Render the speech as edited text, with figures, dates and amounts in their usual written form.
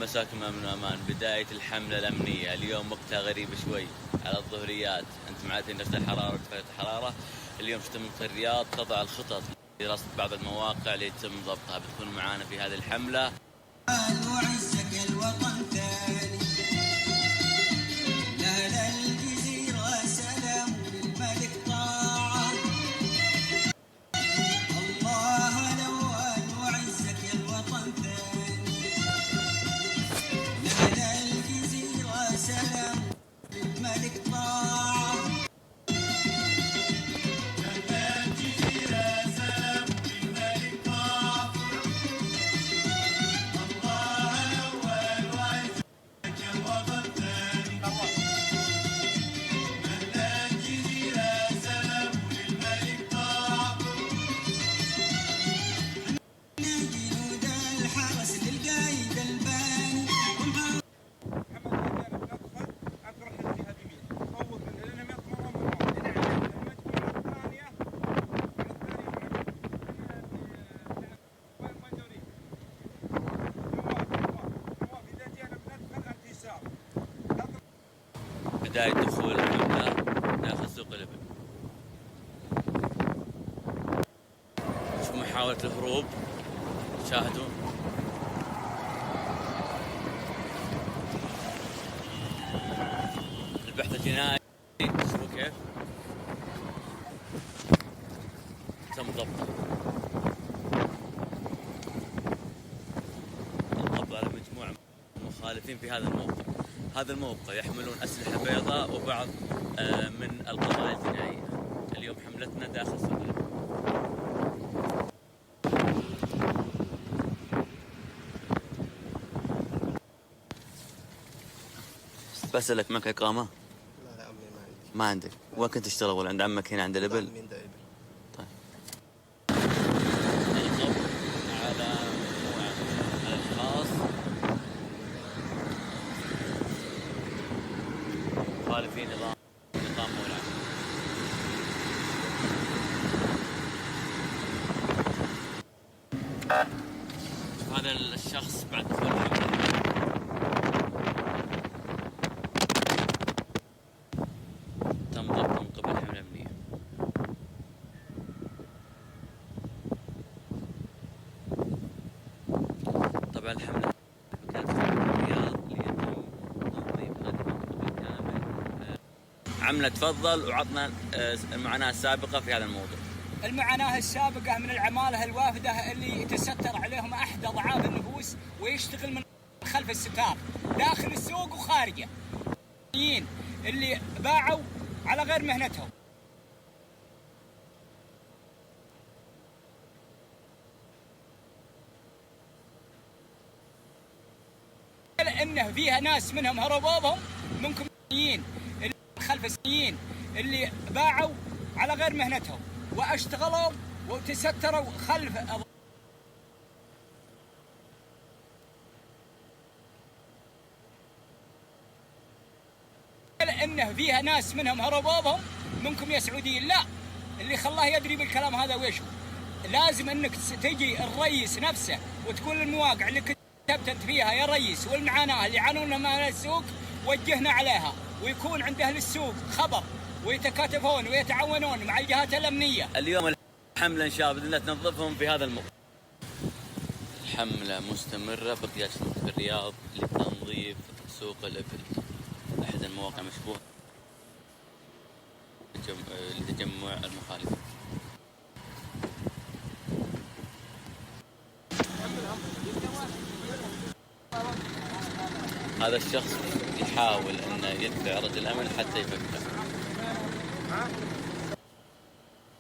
مساكم أمن وأمان. بداية الحملة الأمنية اليوم وقتها غريب شوي على الظهريات. أنتم عارفين درجة الحرارة وارتفاع الحرارة. اليوم شرطة الرياض تضع الخطط لدراسة بعض المواقع ليتم ضبطها. بتكونوا معانا في هذه الحملة. وعزك الوطن ثاني لأهل الجزيرة سلام للملك طاعة الله الأول وعزك الوطن ثاني لأهل الجزيرة سلام للملك طاعة بداية دخول الحملة داخل سوق الإبل. شوفوا محاولة الهروب، شاهدوا. البحث الجنائي شوفوا كيف تم ضبطه. القبض على مجموعة من المخالفين في هذا الموقع. هذا الموقع يحملون أسلحة بيضاء وبعض من القضايا الجنائية. اليوم حملتنا داخل سوق الإبل. بسألك معك إقامة؟ لا عمي ما عندي. ما عندك؟ وين كنت تشتغل أول؟ عند عمك هنا عند الإبل؟ عمي عنده إبل. طيب. القبض على مجموعة من الأشخاص مخالفين نظام مولع. شوف هذا الشخص بعد دخول الحملة تم ضبطه من قبل الحملة الأمنية. طبعا الحملة كانت في الرياض ليتم تنظيم هذه المنطقة بالكامل. عمنا تفضل وعطنا المعاناة السابقة في هذا الموضوع. المعاناة السابقة من العمالة الوافدة اللي يتستر عليهم أحد أضعاف النفوس ويشتغل من خلف الستار داخل السوق وخارجه، اللي باعوا على غير مهنتهم. إنه فيها ناس منهم هربوهم من كميين اللي خلف السنين اللي باعوا على غير مهنتهم واشتغلوا وتستروا خلف إنه فيها ناس منهم هربوهم منكم يا سعوديين. لا، اللي خلاه يدري بالكلام هذا ويشو لازم انك تجي الرئيس نفسه وتقول المواقع اللي كتبت انت فيها يا رئيس والمعاناه اللي يعانون من السوق وجهنا عليها، ويكون عند اهل السوق خبر ويتكاتفون ويتعاونون مع الجهات الامنيه. اليوم الحملة ان شاء الله باذن الله تنظفهم في هذا الموقع. الحملة مستمرة بقيادة شرطة الرياض لتنظيف سوق الإبل، أحد المواقع مشبوهة لتجمع المخالفين. هذا الشخص يحاول أن يدفع رجل الأمن حتى يفكه.